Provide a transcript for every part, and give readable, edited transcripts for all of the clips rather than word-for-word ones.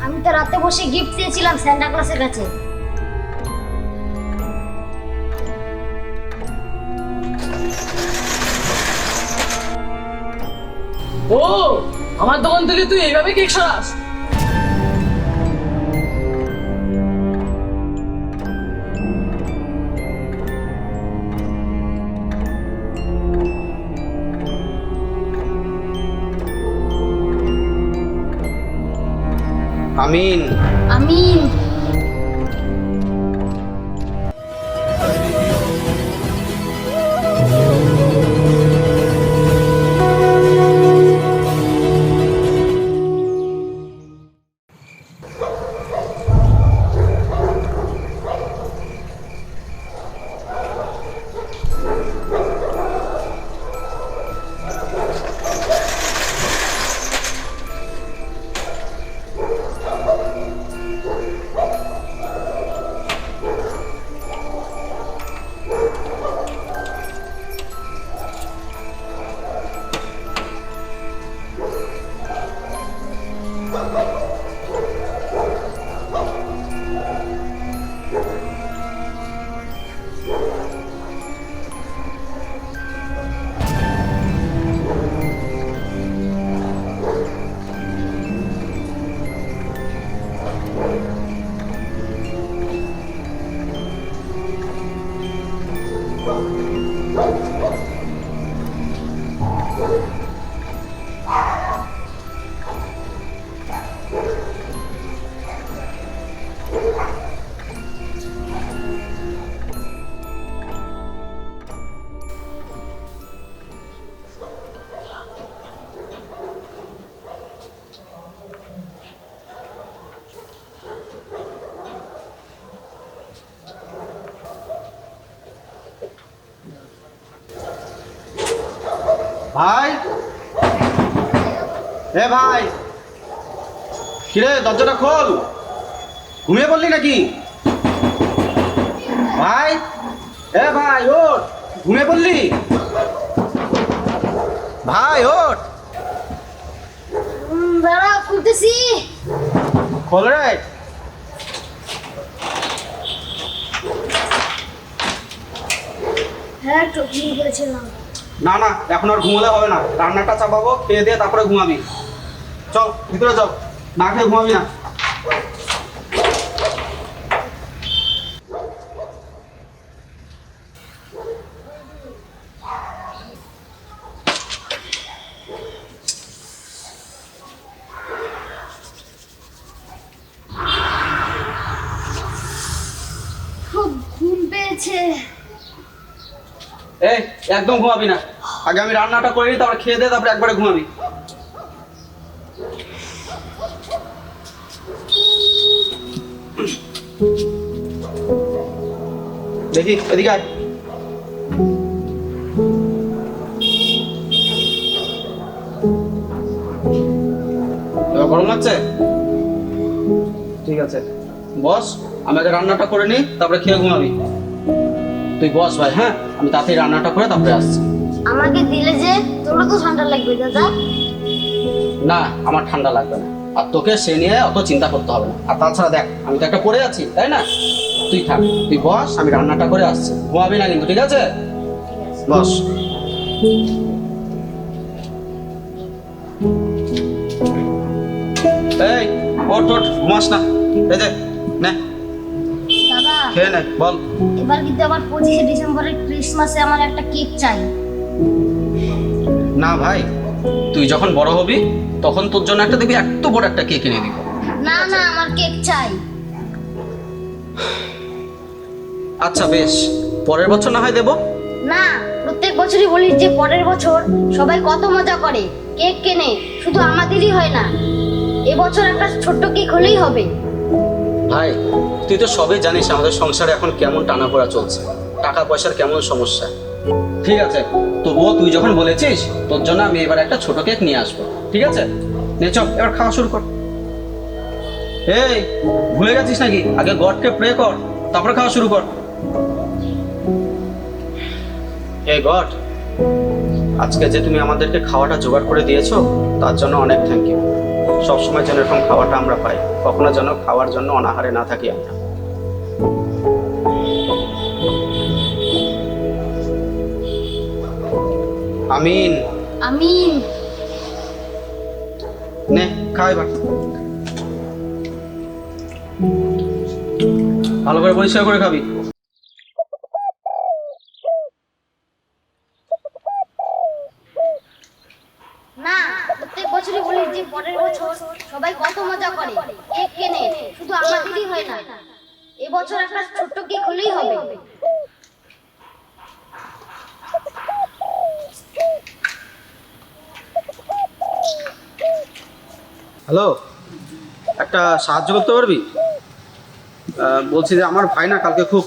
আমি তো রাতে বসে গিফট দিয়েছিলাম স্যান্টা ক্লজের কাছে। ও, আমার দোকান থেকে তুই এইভাবে কেক সরাস? আমিন। আমিন। ভাই, এ ভাই, কিরে দরজাটা খোল। ঘুমিয়ে পড়লি নাকি? ভাই, এ ভাই ওঠ, ঘুমিয়ে পড়লি? ভাই ওঠ, দাঁড়া, খুলতেছি। খোল রে। হ্যাঁ, একটু ঘুমিয়ে পড়েছিলাম। না না, এখন আর ঘুমালে হবে না, রান্নাটা চাপাবো, খেয়ে দিয়ে তারপরে ঘুমাবি। চল ভিতরে চল, না খেয়ে ঘুমাবি না। খুব ঘুম পেয়েছে। এই একদম ঘুমাবি না, আগে আমি রান্নাটা করে নিই, তারপরে খেয়ে দিয়ে তারপরে একবারে ঘুমাবি। দেখি এদিকে আয়। এবার গরম লাগছে? ঠিক আছে বস, আমি আগে রান্নাটা করে নিই, তারপরে খেয়ে ঘুমাবি। তুই বস ভাই, হ্যাঁ আমি তাড়াতাড়ি রান্নাটা করে তারপরে আসছি। আমাকে দিলে যে, তোমরা তো ঠান্ডা লাগবে দাদা। না আমার ঠান্ডা লাগবে না, আর তোকে সে নিয়ে অত চিন্তা করতে হবে না। আর তাছাড়া দেখ, আমি তো একটা পড়ে আছি, তাই না? তুই থাক, তুই বস, আমি রান্নাটা করে আসছি। ঘুমাবি না কিন্তু, ঠিক আছে? বস। এই ওঠ ওঠ, ঘুমাস না। এই যে নে, দাদা, খেয়ে নে, বল। এবার কিন্তু আমার 25শে ডিসেম্বরের ক্রিসমাসে আমার একটা কেক চাই। না ভাই, তুই যখন বড় হবি তখন তোর জন্য একটা দেখবি এত বড় একটা কেক এনে দিব। না না, আমার কেক চাই। আচ্ছা বেশ, পরের বছর না হয় দেবো। না, প্রত্যেক বছরই বলিস যে পরের বছর সবাই কত মজা করে, কেক কেনে, শুধু আমাদেরই হয় না। এবছর একটা ছোট্ট কেক হলেই হবে। ভাই তুই তো সবই জানিস আমাদের সংসারে এখন কেমন টানাপোড়া চলছে, টাকা পয়সার কেমন সমস্যা। ঠিক আছে, তবুও তুই যখন বলেছিস, তোর জন্য আমি এবার একটা ছোট কেক নিয়ে আসবো, ঠিক আছে? নে চল, এবার খাওয়া শুরু কর। এই ভুলে গেছিস নাকি? আগে গডকে প্রে কর, তারপরে খাওয়া শুরু কর। এই গড, আজকে যে তুমি আমাদেরকে খাওয়াটা জোগাড় করে দিয়েছো, তার জন্য অনেক থ্যাংক ইউ। সবসময় যেন এরকম খাওয়াটা আমরা পাই, কখনো যেন খাওয়ার জন্য অনাহারে না থাকি আমরা। আমিন। আমিন। নে খা এবার, ভালো করে পরিষ্কার করে খাবি। না, প্রত্যেক বছরই বলি যে পরের বছর সবাই কত মজা করে, কেক কেনে, শুধু আমাদেরই হয় না। এবছর একটা ছোট্ট কেক হলেই হবে। হ্যালো, একটা সাহায্য করতে পারবি? বলছি যে আমার ভাই না কালকে খুব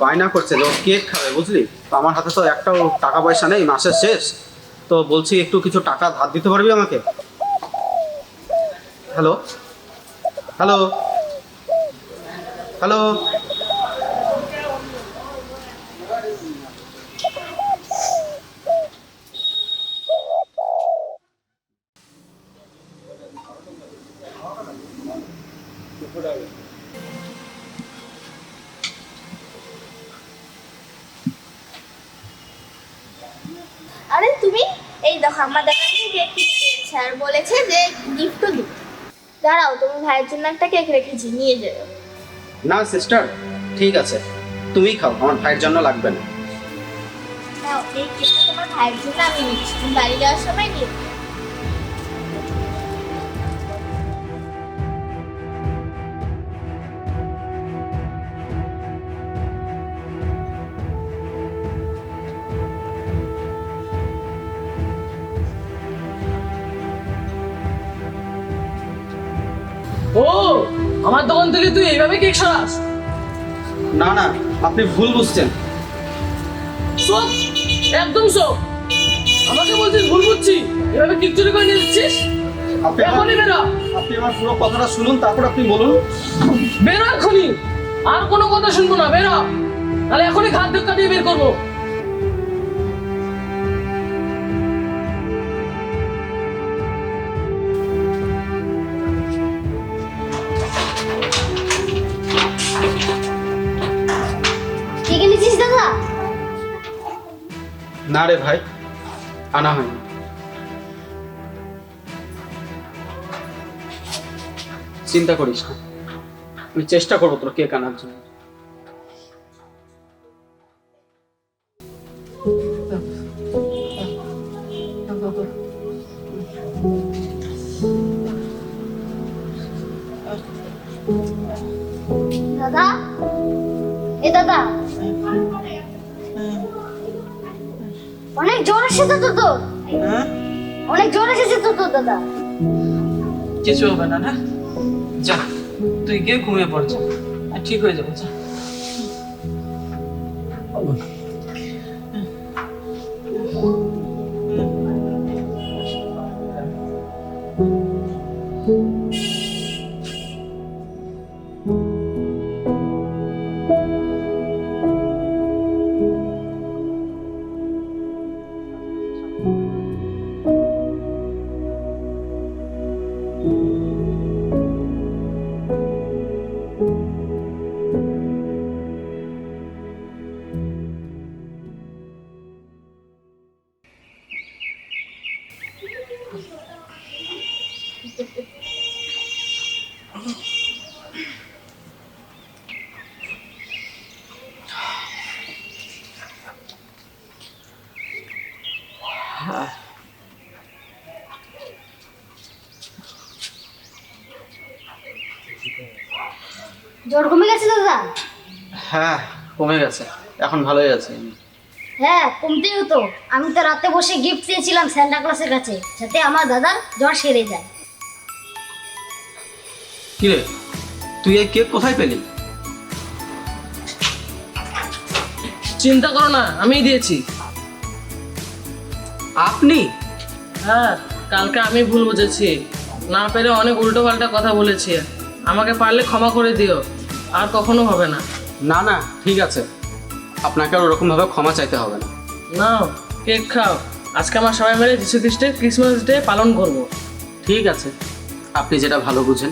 বায়না করছে যে ও কেক খাবে, বুঝলি? তো আমার হাতে তো একটাও টাকা পয়সা নেই, মাসের শেষ। তো বলছি একটু কিছু টাকা ধার দিতে পারবি আমাকে? Hello hello hello. আরে তুমি, এই দেখো আমার দোকান থেকে কেক কিনে দিয়েছে আর বলেছে যে গিফটও দিই। দাঁড়াও, তুমি ভাইয়ের জন্য একটা কেক রেখেছি, নিয়ে যাও। না সিস্টার, ঠিক আছে, তুমিই খাও, আমার ভাইয়ের জন্য লাগবে না। নাও, এই কেকটা তোমার ভাইয়ের জন্য আমি নিচ্ছি, তুমি বাড়ি যাওয়ার সময় নিয়ে যাও। ও, আমার দোকান থেকে তুই এইভাবে কেক সরাস? না না, আপনি ভুল বুঝছেন। চোখ, একদম চোখ। আমাকে বলছিস ভুল বুঝছি, এভাবে কেক চুরি করে নিয়ে যাচ্ছিস? আপনি এখনই বেরো, আপনি আমার পুরো কথাটা শুনুন, তারপর আপনি বলুন। বেরো এখনই। আর কোনো কথা শুনবো না, বেরো, তাহলে এখনই ঘাট ধাক্কা দিয়ে বের করবো। কেক এনেছিস দাদা? না রে ভাই, আনা হয়নি। চিন্তা করিস না, আমি চেষ্টা করবো তোর কেক আনার জন্য। দাদা, এ দাদা, অনেক জ্বর এসেছে তো তোর, অনেক জ্বর এসেছে তো তোর দাদা। কিছু হবে না, না যা, তুই গিয়ে ঘুমিয়ে পড়, যা, আর ঠিক হয়ে যাবে, যা। জ্বর কমে গেছে দাদা? হ্যাঁ, কমে গেছে, এখন ভালোই আছে। হ্যাঁ, কমতেই হতো। আমি তো রাতে বসে গিফট চেয়েছিলাম স্যান্টা ক্লসের কাছে, যাতে আমার দাদার জ্বর সেরে যায়। কিরে, তুই এই কেক কোথায় পেলি? চিন্তা করো না, আমিই দিয়েছি। আপনি? হ্যাঁ, কালকে আমি ভুল বুঝেছি, না পেরে অনেক উল্টো পাল্টা কথা বলেছি। আমাকে পারলে ক্ষমা করে দিও, আর কখনো হবে না। না না, ঠিক আছে, আপনাকে আর ওরকম ভাবে ক্ষমা চাইতে হবে না। নাও, কেক খাও। আজকে আমরা সবাই মিলে যীশু খ্রিস্টের ক্রিসমাস ডে পালন করব। ঠিক আছে, আপনি যেটা ভালো বুঝেন।